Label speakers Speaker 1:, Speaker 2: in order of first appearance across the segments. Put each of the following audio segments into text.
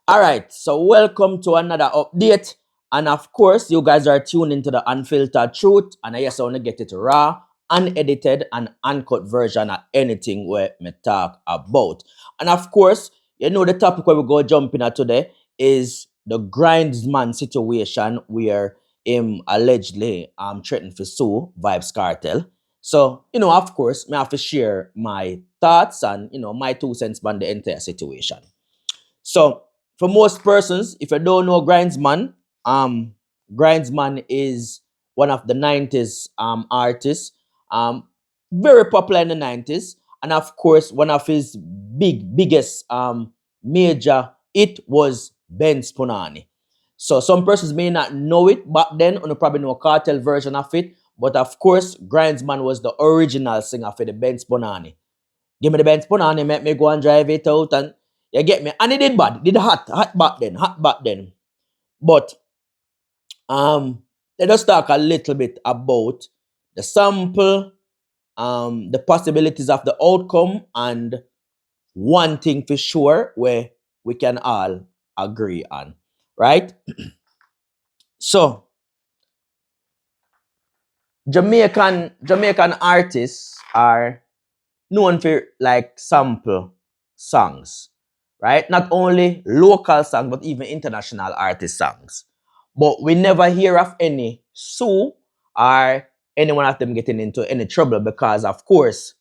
Speaker 1: All right, so welcome to another update. And of course, you guys are tuned into the Unfiltered Truth. And I just want to get it raw, unedited, and uncut version of anything where me talk about. And of course, you know the topic where we go jumping at today is the Grindsman situation where him allegedly threatened to sue Vybz Kartel. So, of course, me have to share my thoughts and, my 2 cents on the entire situation. So for most persons, if you don't know Grindsman, Grindsman is one of the 90s artists, very popular in the 90s, and of course, one of his biggest major hit was BENZ PUNANY. So some persons may not know it back then, or probably know a cartel version of it, but of course, Grindsman was the original singer for the BENZ PUNANY. Give me the BENZ PUNANY, make me go and drive it out, and you get me? And it did bad. It did hot back then. But let us talk a little bit about the sample, the possibilities of the outcome, and one thing for sure where we can all agree on. Right? So Jamaican artists are known for like sample songs, right? Not only local songs, but even international artist songs. But we never hear of any sue or any one of them getting into any trouble because, of course,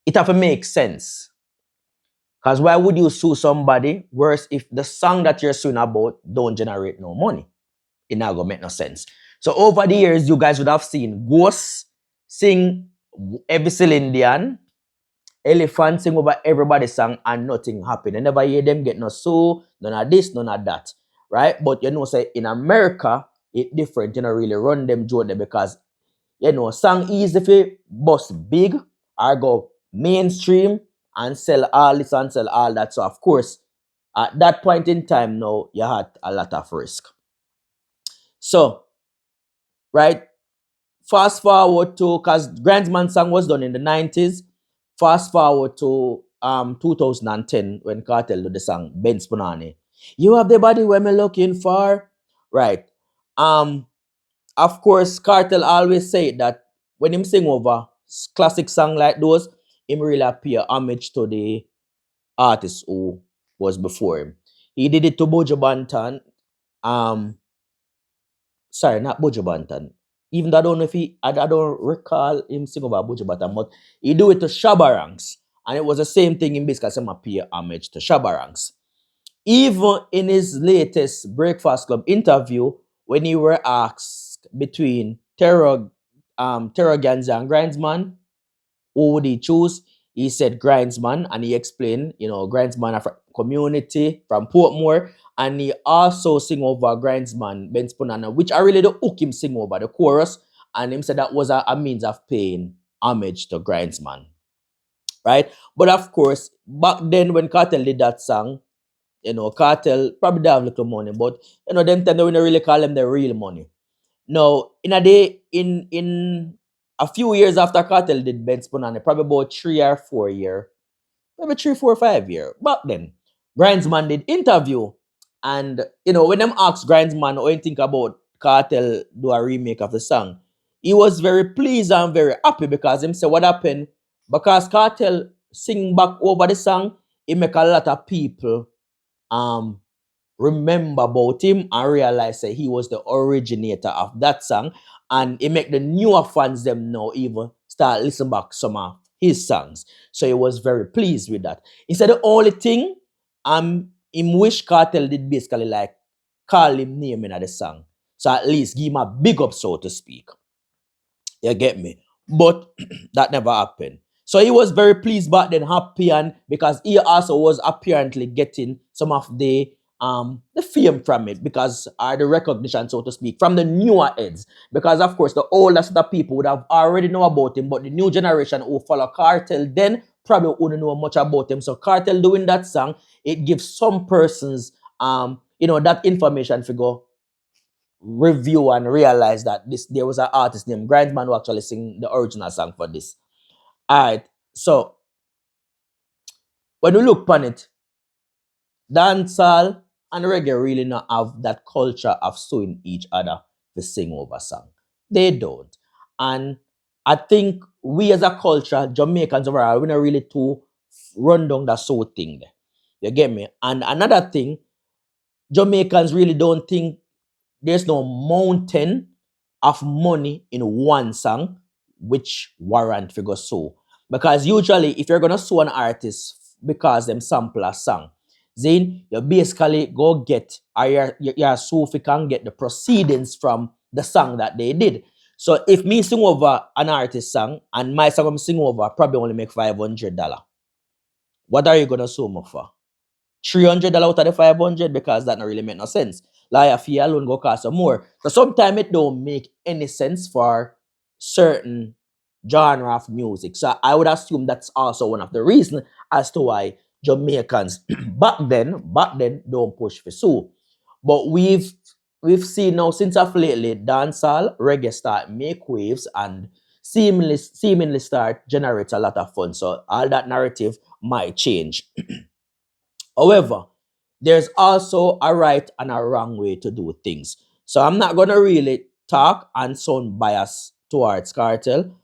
Speaker 1: it have to make sense. Because why would you sue somebody worse if the song that you're suing about don't generate no money? It not gonna make no sense. So over the years, you guys would have seen Ghosts sing every Cylindian, Elephant sing over everybody's song and nothing happen. I never hear them get no sue, none of this, none of that. Right? But say in America, it different. You know, really run them joint there because song easy for bust big or go mainstream and sell all this and sell all that. So of course, at that point in time now, you had a lot of risk. So, right, fast forward to, because Grindsman song was done in the 90s, fast forward to 2010 when Kartel did the song BENZ PUNANY. You have the body where me looking for. Right. Of course, Kartel always say that when him sing over classic song like those, him really pay homage to the artist who was before him. He did it to Buju Banton. Sorry, not Buju Banton. Even though I don't know if I don't recall him sing over Buju Banton, but he do it to Shabarangs. And it was the same thing in because him pay homage to Shabarangs. Even in his latest Breakfast Club interview, when he were asked between Terror Ganza and Grindsman, who would he choose? He said Grindsman, and he explained, Grindsman from community from Portmore, and he also sing over Grindsman, BENZ PUNANY, which I really don't hook him sing over the chorus, and him said that was a means of paying homage to Grindsman, right? But of course, back then when Kartel did that song, Kartel probably don't have little money, but them time they don't really call them the real money. Now, in a day, in a few years after Kartel did BENZ PUNANY, probably about 3 or 4 years, maybe 3, 4, 5 years. Back then, Grindsman did interview. And, when them asked Grindsman what you think about Kartel do a remake of the song, he was very pleased and very happy because him said what happened, because Kartel sing back over the song, it make a lot of people remember about him and realize that he was the originator of that song, and it make the newer fans them now even start listen back some of his songs. So he was very pleased with that. He said the only thing him wish Kartel did basically like call him name in the song. So at least give him a big up, so to speak. You get me? But that never happened. So he was very pleased back then, happy, and because he also was apparently getting some of the fame from it, because the recognition, so to speak, from the newer heads. Because of course the older set of people would have already know about him, but the new generation who follow Kartel then probably wouldn't know much about him. So Kartel doing that song, it gives some persons that information figure review and realize that there was an artist named Grindsman who actually sing the original song for this. Alright, so when we look upon it, dancehall and reggae really not have that culture of suing each other to sing over song. They don't. And I think we as a culture, Jamaicans overall, we're not really too run down that sort of thing there. You get me? And another thing, Jamaicans really don't think there's no mountain of money in one song which warrant figure so. Because usually if you're gonna sue an artist because them sample a song, then you basically go get or your sue if you can get the proceedings from the song that they did. So if me sing over an artist song and my song I'm sing over probably only make $500, what are you gonna sue me for? $300 out of the 500 because that not really make no sense. Lawyer fee alone go cost some more. So sometimes it don't make any sense for certain genre of music. So I would assume that's also one of the reasons as to why Jamaicans back then don't push for sue. But we've seen now since of lately dancehall, reggae start make waves and seemingly start generate a lot of fun. So all that narrative might change. However, there's also a right and a wrong way to do things. So I'm not gonna really talk and sound biased towards Cartel,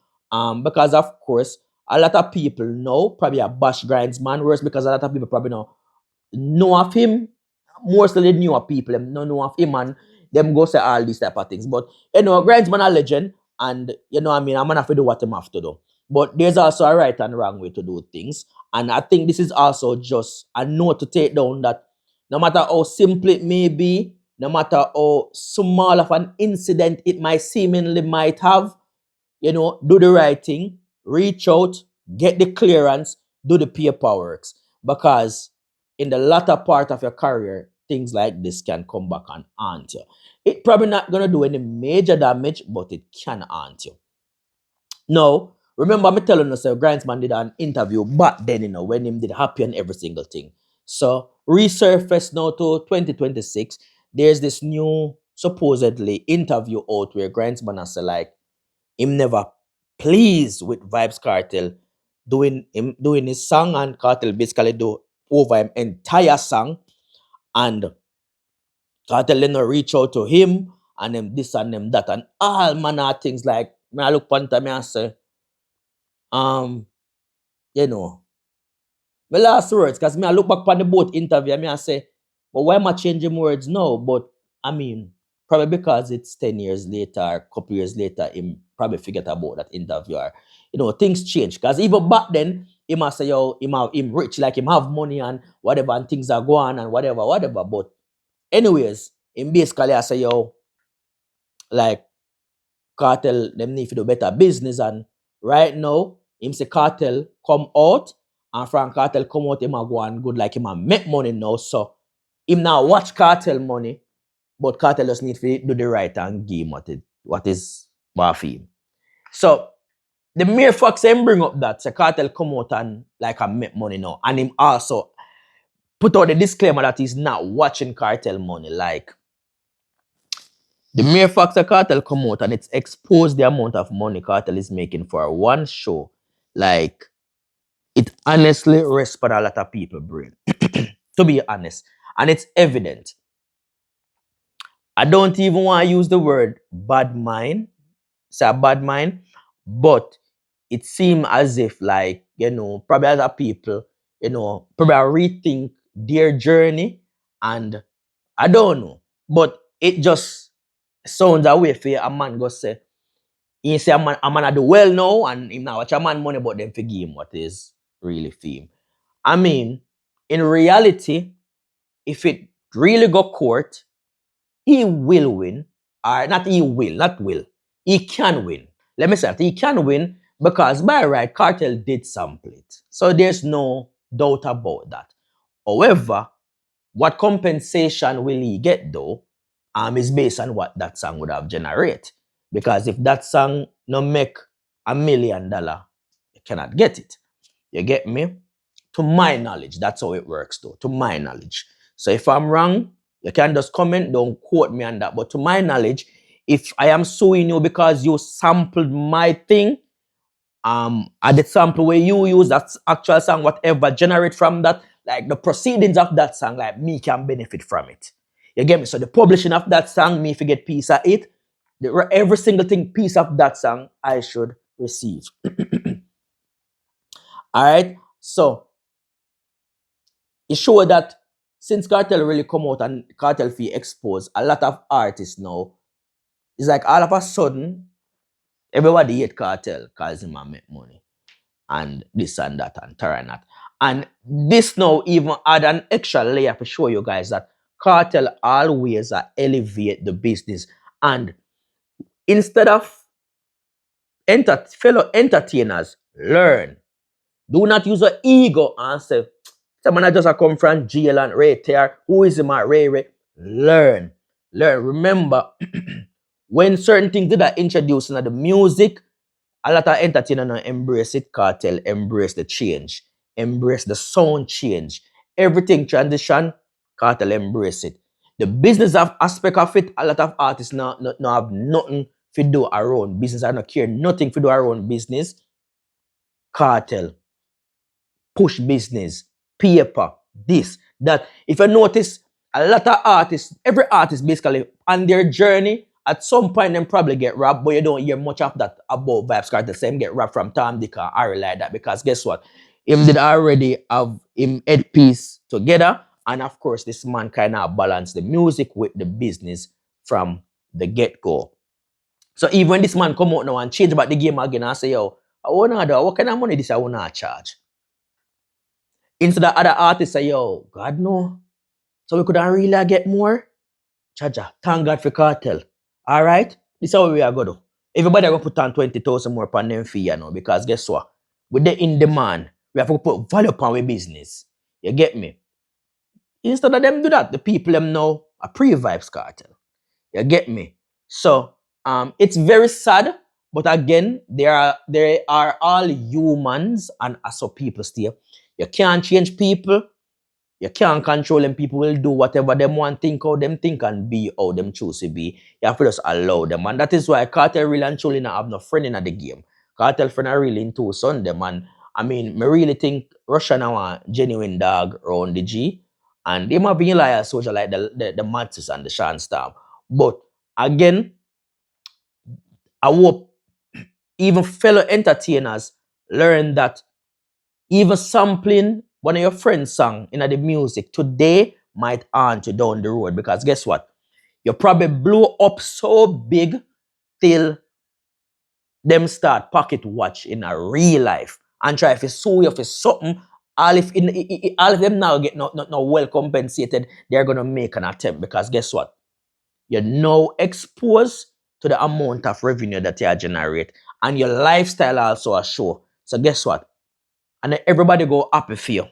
Speaker 1: because of course a lot of people know probably a bash Grindsman, whereas because a lot of people probably know of him. Mostly the newer people them don't know of him and them go say all these type of things. But Grindsman a legend, and I mean I'm gonna have to do what him have to do. But there's also a right and wrong way to do things. And I think this is also just a note to take down that no matter how simple it may be, no matter how small of an incident it might have, do the right thing, reach out, get the clearance, do the paperwork. Because in the latter part of your career, things like this can come back and haunt you. It probably not gonna do any major damage, but it can haunt you. Now, remember me telling you, so Grindsman did an interview back then, when him did happy on every single thing. So, resurfaced now to 2026, there's this new supposedly interview out where Grindsman has said like, him never pleased with Vybz Kartel doing his song, and Kartel basically do over him entire song, and Kartel then reach out to him and them this and them that and all manner of things. Like me I look panta me and say, um, you know, my last words, because me I look back on the boat interview and me I say, but why am I changing words now? But I mean, probably because it's 10 years later, a couple years later, him probably forget about that interview. Or, things change. Because even back then, he must say, yo, him rich, like him have money and whatever, and things are going and whatever. But anyways, him basically I say, yo, like, Cartel, them need to do better business. And right now, him say Cartel come out, and from Cartel come out, him a go and good like him a make money now. So him now watch Cartel money, but Cartel just need to do the right and give him what is for him. So the mere fact him bring up that so Cartel come out and like a make money now, and him also put out the disclaimer that he's not watching Cartel money. Like the mere fact that Cartel come out and it's exposed the amount of money Cartel is making for one show, like it honestly rests for a lot of people brain. To be honest. And it's evident. I don't even want to use the word bad mind, say a bad mind, but it seems as if like, probably other people, probably rethink their journey, and I don't know. But it just sounds away for a man go say, he say a man I do well now and him now watch a man money, but then forgive him what is really for him. I mean, in reality, if it really go court, he will win. Or not he will, not will. He can win. Let me say that. He can win because by right, Cartel did sample it. So there's no doubt about that. However, what compensation will he get though, is based on what that song would have generated. Because if that song no make $1 million, you cannot get it. You get me? To my knowledge, that's how it works though. To my knowledge. So if I'm wrong, you can just comment, don't quote me on that. But to my knowledge, if I am suing you because you sampled my thing, at the sample where you use that actual song, whatever generate from that, like the proceedings of that song, like me can benefit from it. You get me? So the publishing of that song, me forget piece of it. Every single thing, piece of that song, I should receive. All right. So it showed that since Cartel really come out and Cartel fee exposed, a lot of artists now, it's like all of a sudden, everybody hate Cartel because him a make money and this and that and that. And this now even add an extra layer to show you guys that Cartel always elevate the business. And instead of fellow entertainers, learn. Do not use your ego and say, someone that just come from jail and right there, who is my Ray? Learn. Learn. Remember, when certain things that are introduced into the music, a lot of entertainers now embrace it. Cartel embrace the change, embrace the sound change. Everything transition, Cartel embrace it. The business of aspect of it, a lot of artists now have nothing to do around business. I don't care nothing to do around business. Cartel push business, paper, this, that. If you notice, a lot of artists, every artist basically on their journey, at some point them probably get robbed, but you don't hear much of that about Vybz Kartel. Same get robbed from Tom Dick or Harry like that, because guess what? Him did already have him headpiece together, and of course this man kind of balance the music with the business from the get-go. So even when this man come out now and change about the game again and say, yo, I wanna do, what kind of money this I wanna charge? Instead of other artists say, yo, God no. So we couldn't really get more. Chaja, thank God for Cartel. All right? This is how we are going to do. Everybody are going to put on 20,000 more upon them fee, you know, because guess what? With the in demand, we have to put value upon our business. You get me? Instead of them do that, the people them know a pre-Vybz Kartel. You get me? So it's very sad, but again, they are all humans, and as so people still. You can't change people. You can't control them. People will do whatever them want, think how them think, and be how them choose to be. You have to just allow them. And that is why Cartel really and truly not have no friend in the game. Cartel friend are really into son them. And I mean, me really think Russia now a genuine dog around the G. And they might be like a soldier like the Mattis and the Sean Storm. But again, I hope even fellow entertainers learn that even sampling one of your friends' song in the music today might haunt you down the road, because guess what? You probably blow up so big till them start pocket watch in a real life and try to sue you for something. All if them now get not well compensated, they're gonna make an attempt, because guess what? You're now exposed to the amount of revenue that you generate, and your lifestyle also a show. So guess what? And then everybody go happy for you.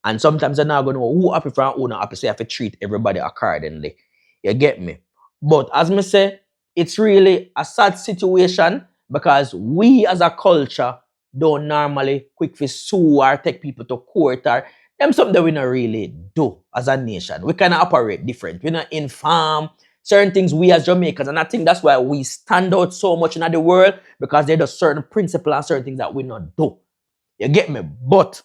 Speaker 1: And sometimes they're not going to know who happy for and who not happy, so you have to treat everybody accordingly. You get me? But as me say, it's really a sad situation, because we as a culture don't normally quick for sue or take people to court, or them something that we not really do as a nation. We kind of operate different. We're not inform certain things, we as Jamaicans, and I think that's why we stand out so much in the world, because there's a certain principle and certain things that we not do. You get me? But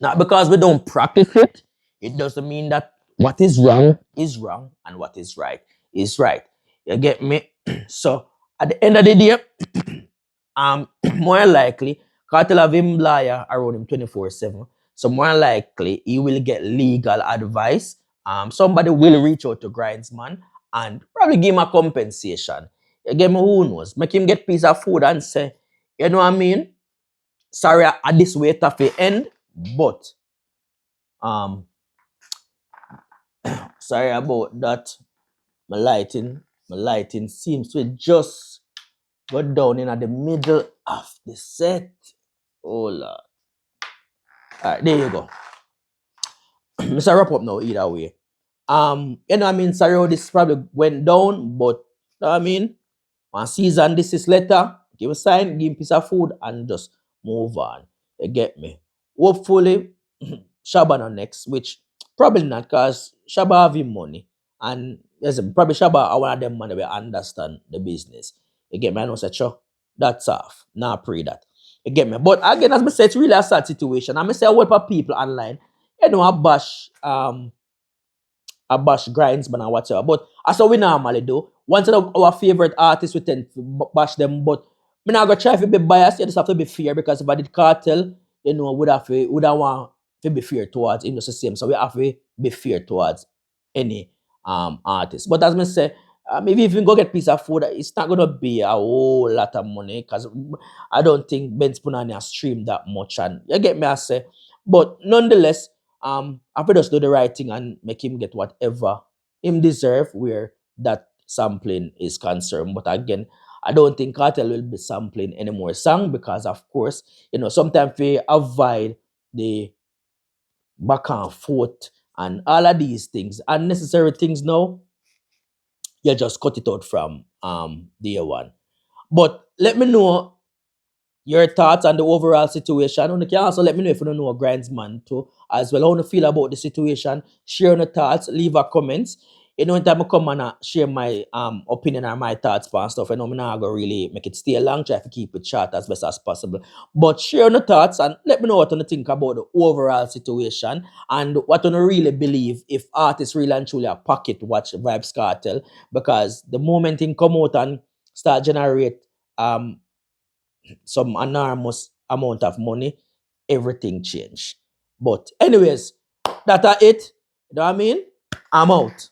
Speaker 1: not because we don't practice it, it doesn't mean that what is wrong and what is right is right. You get me? So at the end of the day, more likely, Cartel have him lawyer around him 24/7. So more likely he will get legal advice. Somebody will reach out to Grindsman and probably give him a compensation. You get me? Who knows? Make him get piece of food and say, you know what I mean? Sorry, at this way at the end, but sorry about that. My lighting seems to just go down in at the middle of the set. Oh Lord. Alright, there you go. Mr. Wrap up now either way. You know what I mean? Sorry how this probably went down, but you know what I mean? One season, this is letter, give a sign, give a piece of food, and just move on. You get me? Hopefully, Shabba not next, which probably not, because Shabba have him money. And yes, probably Shabba are one of them money will understand the business. You get me? I know say, sure, that's off. Now pray that. You get me? But again, as I said, it's really a sad situation. I say a whole lot of people online. I bash Grindsman and whatever. But as we normally do, once of our favorite artists, we tend to bash them. But me not gonna try to be biased. You just have to be fair because if I did cartel, would I want to be fair towards him just the same. So we have to be fair towards any artist. But as I say, if you even go get piece of food, it's not gonna be a whole lot of money because I don't think BENZ PUNANY has streamed that much. And you get me, I say. But nonetheless, I could just do the right thing and make him get whatever him deserve where that sampling is concerned. But again, I don't think Cartel will be sampling any more song because of course, sometimes we avoid the back and forth and all of these things, unnecessary things now, you just cut it out from day one. But let me know your thoughts on the overall situation. And you can also let me know if you don't know Grindsman too, as well. How you feel about the situation. Share your thoughts, leave a comments. Anytime I come and share my opinion or my thoughts and stuff, I'm not gonna really make it stay long, try to keep it short as best as possible. But share your thoughts and let me know what you think about the overall situation and what you really believe if artists really and truly a pocket watch Vybz Kartel, because the moment he come out and start generate some enormous amount of money, everything changed. But anyways, that's it. You know what I mean? I'm out.